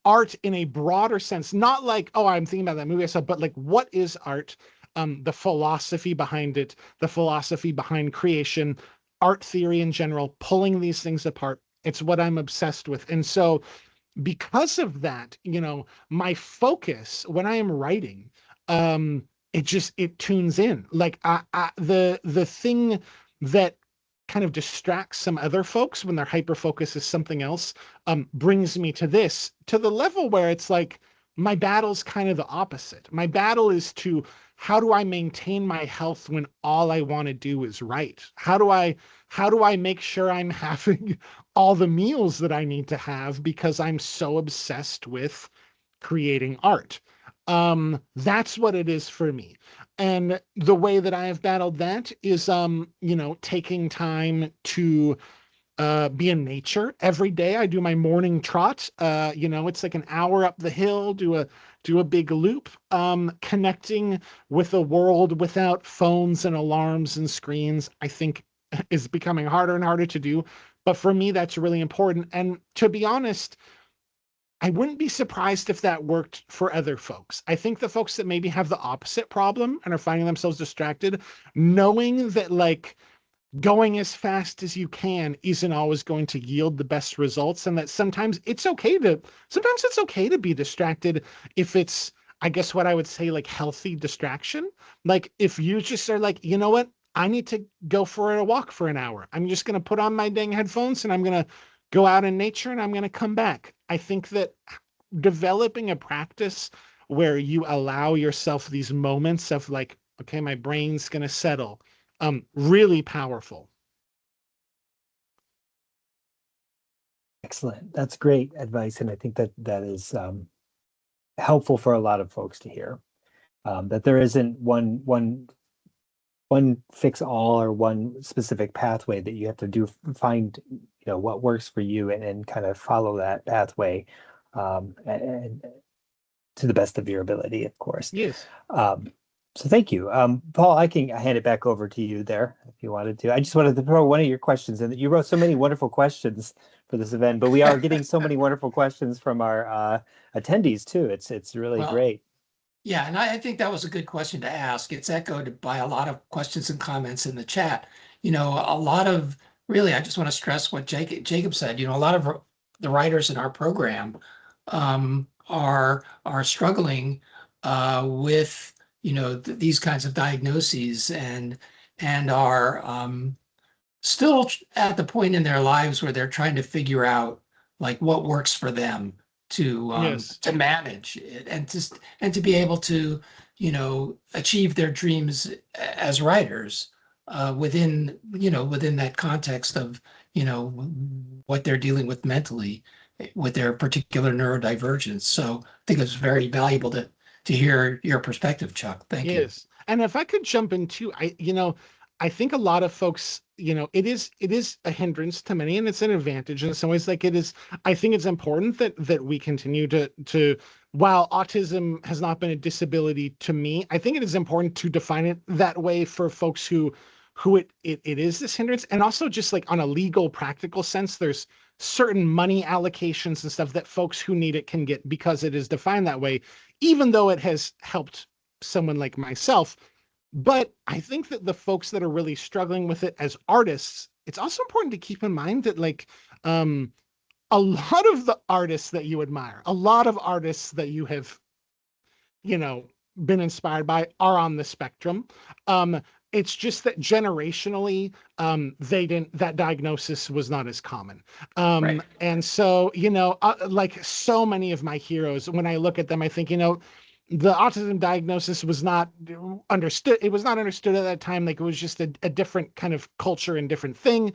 [SPEAKER 2] art in a broader sense, not like, oh, I'm thinking about that movie I saw, but like, what is art? The philosophy behind it, the philosophy behind creation, art theory in general, pulling these things apart. It's what I'm obsessed with. And so because of that, my focus when I am writing, it tunes in. Like the thing that kind of distracts some other folks when their hyper focus is something else, brings me to the level where it's like my battle's kind of the opposite. My battle is to, how do I maintain my health when all I want to do is write? How do I make sure I'm having all the meals that I need to have because I'm so obsessed with creating art? That's what it is for me. And the way that I have battled that is, taking time to be in nature every day. I do my morning trot. It's like an hour up the hill, do a big loop, connecting with a world without phones and alarms and screens, I think is becoming harder and harder to do. But for me, that's really important. And to be honest, I wouldn't be surprised if that worked for other folks. I think the folks that maybe have the opposite problem and are finding themselves distracted, knowing that like going as fast as you can isn't always going to yield the best results, and that sometimes it's okay to be distracted if it's, I guess what I would say, like healthy distraction. Like if you just are like, you know what, I need to go for a walk for an hour, I'm just going to put on my dang headphones and I'm going to go out in nature and I'm going to come back. I think that developing a practice where you allow yourself these moments of like, okay, my brain's going to settle, really powerful.
[SPEAKER 3] Excellent. That's great advice, and I think that is helpful for a lot of folks to hear. That there isn't one fix all or one specific pathway that you have to find what works for you, and kind of follow that pathway, and to the best of your ability, of course.
[SPEAKER 2] Yes.
[SPEAKER 3] So thank you. Paul, I can hand it back over to you there if you wanted to. I just wanted to throw one of your questions in. You wrote so many wonderful questions for this event, but we are getting so many wonderful questions from our attendees too. It's really great.
[SPEAKER 1] Yeah, and I think that was a good question to ask. It's echoed by a lot of questions and comments in the chat. A lot of, really, I just want to stress what Jacob said. A lot of the writers in our program are struggling with these kinds of diagnoses, and are still at the point in their lives where they're trying to figure out like what works for them to manage it, and to be able to achieve their dreams as writers within that context of what they're dealing with mentally with their particular neurodivergence. So I think it's very valuable to hear your perspective, Chuck. Thank you.
[SPEAKER 2] Yes. And if I could jump in too, I think a lot of folks, it is a hindrance to many, and it's an advantage in some ways. Like it is, I think it's important that we continue to, while autism has not been a disability to me, I think it is important to define it that way for folks who it is this hindrance. And also just like on a legal, practical sense, there's certain money allocations and stuff that folks who need it can get because it is defined that way, even though it has helped someone like myself. But I think that the folks that are really struggling with it as artists, it's also important to keep in mind that like a lot of the artists that you admire, a lot of artists that you have, been inspired by are on the spectrum. It's just that generationally, that diagnosis was not as common.
[SPEAKER 1] Right.
[SPEAKER 2] And so, like so many of my heroes, when I look at them, I think, the autism diagnosis was not understood. It was not understood at that time. Like, it was just a different kind of culture and different thing.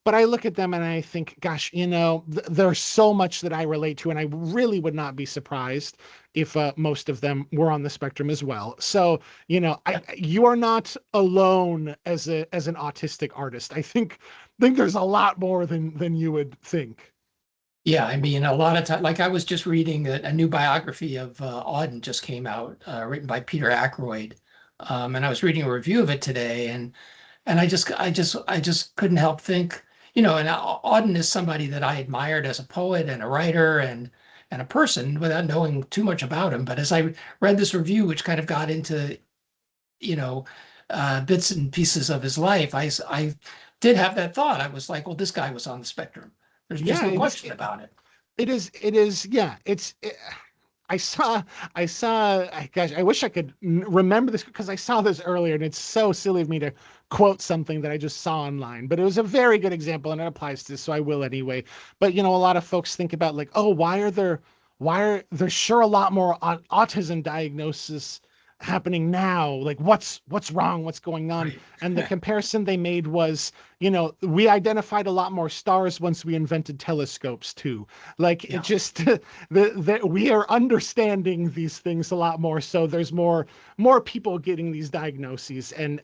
[SPEAKER 2] But I look at them and I think, gosh, there's so much that I relate to, and I really would not be surprised if most of them were on the spectrum as well. So, you are not alone as an autistic artist. I think there's a lot more than you would think.
[SPEAKER 1] Yeah, I mean, a lot of time, like I was just reading a new biography of Auden just came out, written by Peter Ackroyd, and I was reading a review of it today, and I just couldn't help think, and Auden is somebody that I admired as a poet and a writer and a person without knowing too much about him. But as I read this review, which kind of got into, you know, bits and pieces of his life, I did have that thought. I was like, well, this guy was on the spectrum. There's just
[SPEAKER 2] Yeah,
[SPEAKER 1] no question about it.
[SPEAKER 2] it is. Yeah, gosh, I wish I could remember this because I saw this earlier and it's so silly of me to quote something that I just saw online, but it was a very good example and it applies to this, so I will anyway. But, a lot of folks think about like, oh, why are there sure a lot more autism diagnosis happening now? Like, what's wrong? What's going on?
[SPEAKER 1] Right.
[SPEAKER 2] And the comparison they made was, we identified a lot more stars once we invented telescopes too. Like,
[SPEAKER 1] Yeah.
[SPEAKER 2] it just that we are understanding these things a lot more. So there's more people getting these diagnoses, and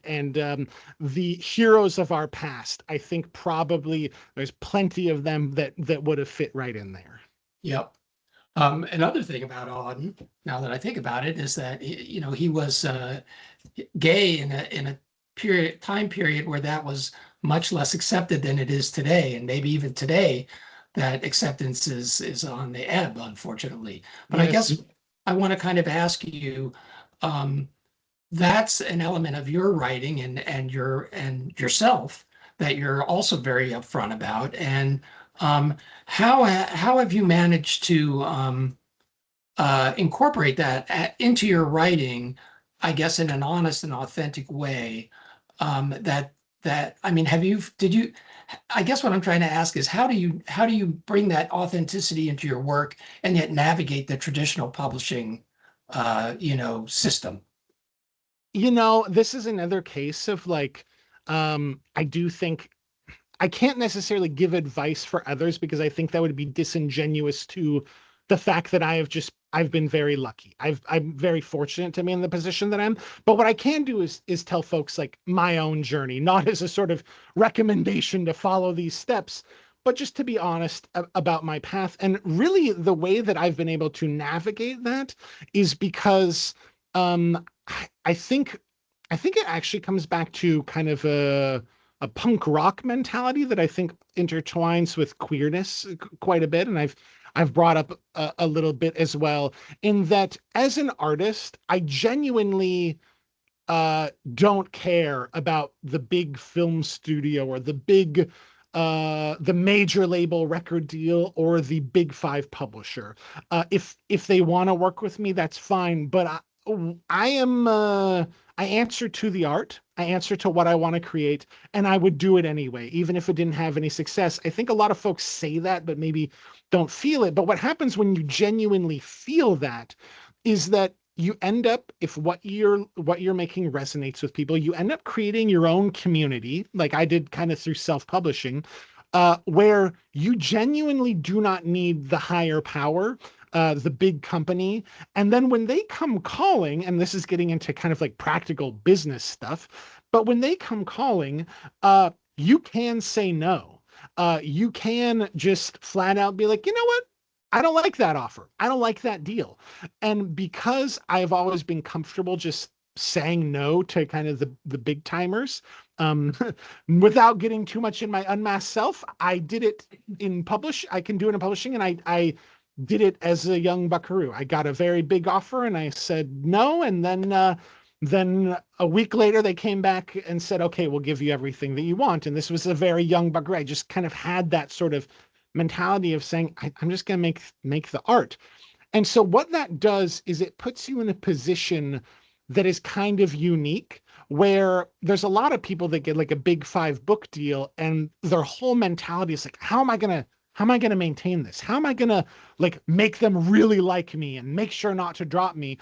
[SPEAKER 2] the heroes of our past, I think probably there's plenty of them that would have fit right in there.
[SPEAKER 1] Yep. Another thing about Auden, now that I think about it, is that he was gay in a time period where that was much less accepted than it is today, and maybe even today, that acceptance is on the ebb, unfortunately. But I
[SPEAKER 2] Yes.
[SPEAKER 1] guess I want to kind of ask you, that's an element of your writing and yourself that you're also very upfront about, and how have you managed to incorporate that into your writing, I guess, in an honest and authentic way? That I mean, did you? I guess what I'm trying to ask is how do you bring that authenticity into your work and yet navigate the traditional publishing, system?
[SPEAKER 2] This is another case of like, I do think I can't necessarily give advice for others because I think that would be disingenuous to the fact that I've been very lucky. I'm very fortunate to be in the position that I'm. But what I can do is tell folks like my own journey, not as a sort of recommendation to follow these steps, but just to be honest about my path. And really the way that I've been able to navigate that is because I think it actually comes back to kind of a punk rock mentality that I think intertwines with queerness quite a bit, and I've brought up a little bit as well. In that, as an artist, I genuinely don't care about the big film studio or the major label record deal or the big five publisher. If they want to work with me, that's fine. But I am I answer to the art. I answer to what I want to create, and I would do it anyway, even if it didn't have any success. I think a lot of folks say that, but maybe don't feel it. But what happens when you genuinely feel that is that you end up, if what you're making resonates with people, you end up creating your own community, like I did kind of through self-publishing, where you genuinely do not need the higher power, the big company. And then when they come calling, and this is getting into kind of like practical business stuff, but when they come calling, you can say no. You can just flat out be like, you know what? I don't like that offer. I don't like that deal. And because I've always been comfortable just saying no to kind of the big timers, um, without getting too much in my unmasked self, I did it I can do it in publishing, and I did it as a young buckaroo. I got a very big offer and I said no. And then a week later, they came back and said, okay, we'll give you everything that you want. And this was a very young buckaroo. I just kind of had that sort of mentality of saying, I'm just going to make the art. And so what that does is it puts you in a position that is kind of unique, where there's a lot of people that get like a big five book deal and their whole mentality is like, how am I going to maintain this? How am I going to like make them really like me and make sure not to drop me?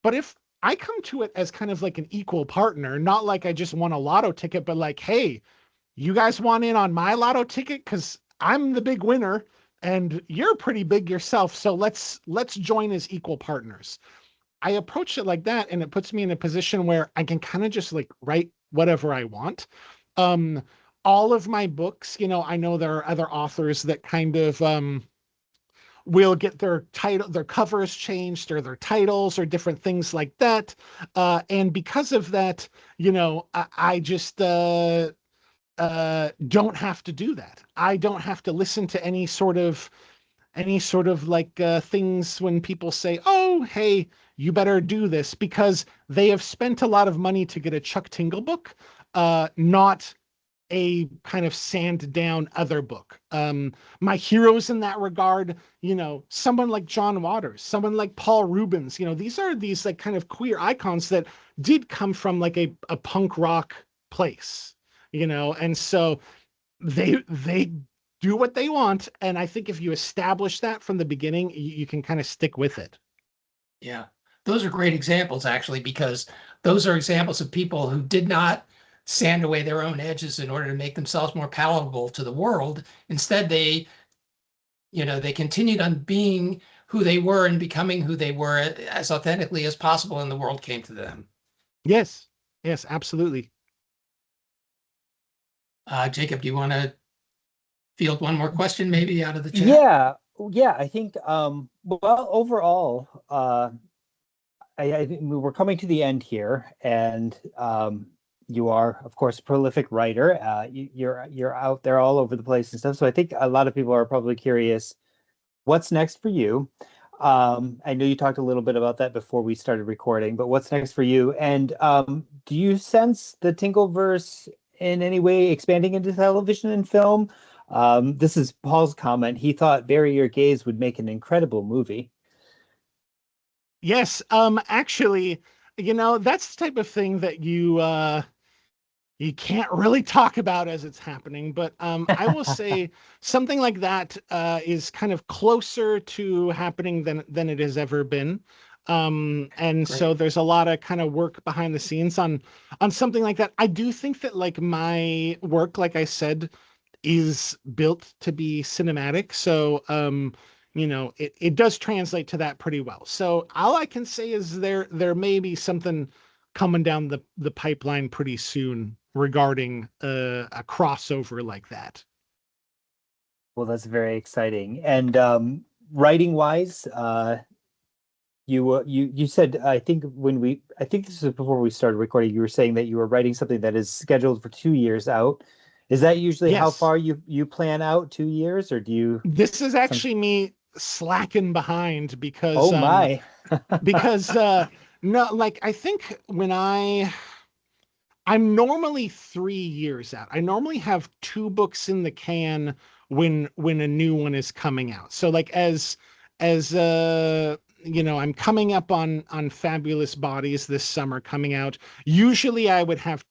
[SPEAKER 2] But if I come to it as kind of like an equal partner, not like I just won a lotto ticket, but like, hey, you guys want in on my lotto ticket because I'm the big winner and you're pretty big yourself, so let's join as equal partners. I approach it like that, and it puts me in a position where I can kind of just like write whatever I want. Um, all of my books, I know there are other authors that kind of will get their title, their covers changed, or their titles, or different things like that. And because of that, I just don't have to do that. I don't have to listen to any sort of like things when people say, oh, hey, you better do this, because they have spent a lot of money to get a Chuck Tingle book, not a kind of sand down other book. My heroes in that regard, someone like John Waters, someone like Paul Rubens, these are these like kind of queer icons that did come from like a punk rock place, and so they do what they want. And I think if you establish that from the beginning, you can kind of stick with it.
[SPEAKER 1] Yeah, those are great examples, actually, because those are examples of people who did not sand away their own edges in order to make themselves more palatable to the world. Instead, they continued on being who they were and becoming who they were as authentically as possible, and the world came to them.
[SPEAKER 2] Yes, absolutely.
[SPEAKER 1] Jacob, do you want to field one more question maybe out of the chat?
[SPEAKER 3] Yeah, I think well, overall, I think we're coming to the end here, and you are, of course, a prolific writer. You're out there all over the place and stuff. So I think a lot of people are probably curious, what's next for you? I know you talked a little bit about that before we started recording, but what's next for you? And do you sense the Tingleverse in any way expanding into television and film? This is Paul's comment. He thought Bury Your Gaze would make an incredible movie.
[SPEAKER 2] Yes, actually, that's the type of thing that you can't really talk about as it's happening, but I will say something like that is kind of closer to happening than it has ever been. And
[SPEAKER 1] Great.
[SPEAKER 2] so there's a lot of kind of work behind the scenes on something like that. I do think that like my work, like I said, is built to be cinematic. So it does translate to that pretty well. So all I can say is there may be something coming down the pipeline pretty soon regarding a crossover like that.
[SPEAKER 3] Well, that's very exciting. And writing wise, you said, I think this was before we started recording, you were saying that you were writing something that is scheduled for 2 years out. Is that usually how
[SPEAKER 2] Yes.
[SPEAKER 3] far you plan out, 2 years, or do you?
[SPEAKER 2] This is actually me slacking behind because
[SPEAKER 3] Oh my.
[SPEAKER 2] because no, like I think when I'm normally 3 years out. I normally have 2 books in the can when a new one is coming out. So like as I'm coming up on Fabulous Bodies this summer coming out. Usually I would have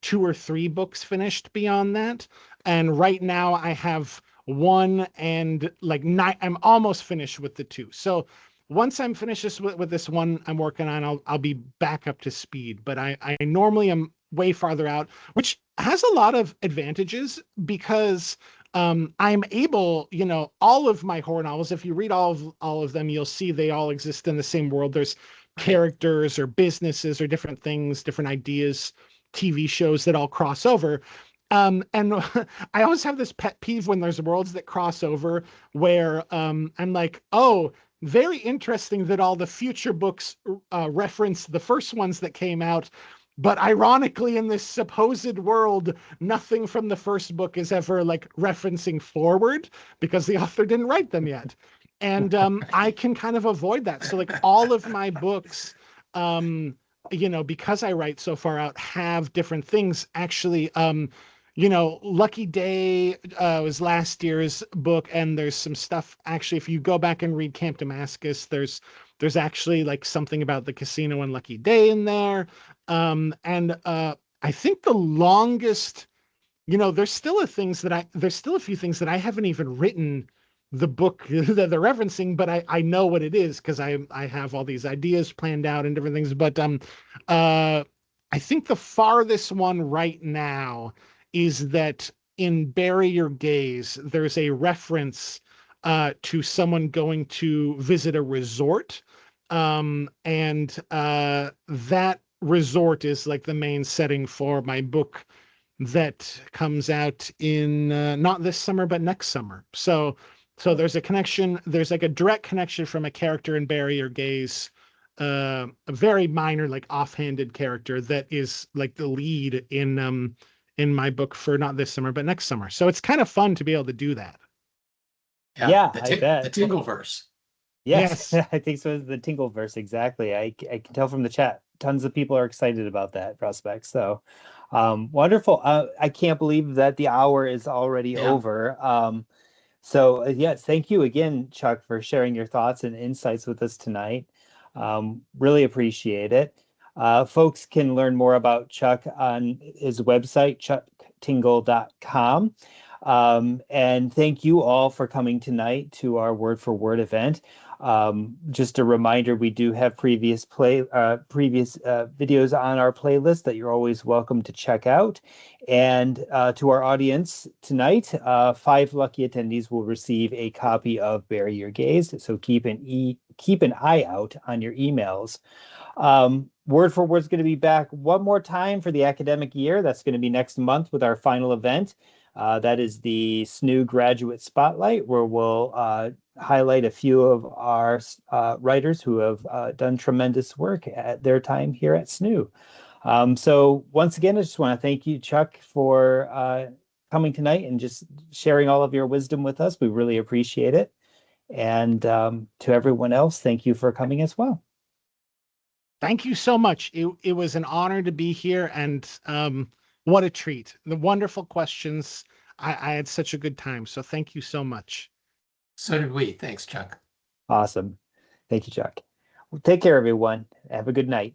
[SPEAKER 2] 2 or 3 books finished beyond that. And right now I have one and like 9. I'm almost finished with the 2. So once I'm finished with this one I'm working on, I'll be back up to speed. But I normally am way farther out, which has a lot of advantages because I'm able, all of my horror novels, if you read all of them, you'll see they all exist in the same world. There's characters or businesses or different things, different ideas, TV shows that all cross over. And I always have this pet peeve when there's worlds that cross over where I'm like, oh, very interesting that all the future books reference the first ones that came out. But ironically, in this supposed world, nothing from the first book is ever like referencing forward because the author didn't write them yet. And I can kind of avoid that. So like all of my books, because I write so far out, have different things. Actually, Lucky Day was last year's book, and there's some stuff. Actually, if you go back and read Camp Damascus, there's actually like something about the casino and Lucky Day in there. And I think the longest, there's still a few things that I haven't even written the book that they're referencing, but I know what it is because I have all these ideas planned out and different things. But I think the farthest one right now is that in Bury Your Gaze, there's a reference to someone going to visit a resort. And that resort is like the main setting for my book that comes out in not this summer, but next summer. So there's a connection, there's like a direct connection from a character in Bury Your Gaze, a very minor, like offhanded character that is like the lead in my book for not this summer, but next summer. So it's kind of fun to be able to do that.
[SPEAKER 3] Yeah,
[SPEAKER 1] the,
[SPEAKER 3] I bet.
[SPEAKER 1] the Tingleverse.
[SPEAKER 3] Yes,
[SPEAKER 2] Yes.
[SPEAKER 3] I think so. The Tingleverse, exactly. I can tell from the chat. Tons of people are excited about that prospect. So, wonderful. I can't believe that the hour is already
[SPEAKER 1] Yeah.
[SPEAKER 3] over. So yes, thank you again, Chuck, for sharing your thoughts and insights with us tonight. Really appreciate it. Folks can learn more about Chuck on his website, chucktingle.com. And thank you all for coming tonight to our Word for Word event. Just a reminder, we do have previous videos on our playlist that you're always welcome to check out. And to our audience tonight, 5 lucky attendees will receive a copy of Bury Your Gaze. So keep an eye out on your emails. Word for Word is going to be back one more time for the academic year. That's going to be next month with our final event. That is the SNU Graduate Spotlight, where we'll highlight a few of our writers who have done tremendous work at their time here at SNU. So once again, I just want to thank you, Chuck, for coming tonight and just sharing all of your wisdom with us. We really appreciate it. And to everyone else, thank you for coming as well.
[SPEAKER 2] Thank you so much. It was an honor to be here, and what a treat. The wonderful questions. I had such a good time. So thank you so much.
[SPEAKER 1] So did we. Thanks, Chuck.
[SPEAKER 3] Awesome. Thank you, Chuck. Well, take care, everyone. Have a good night.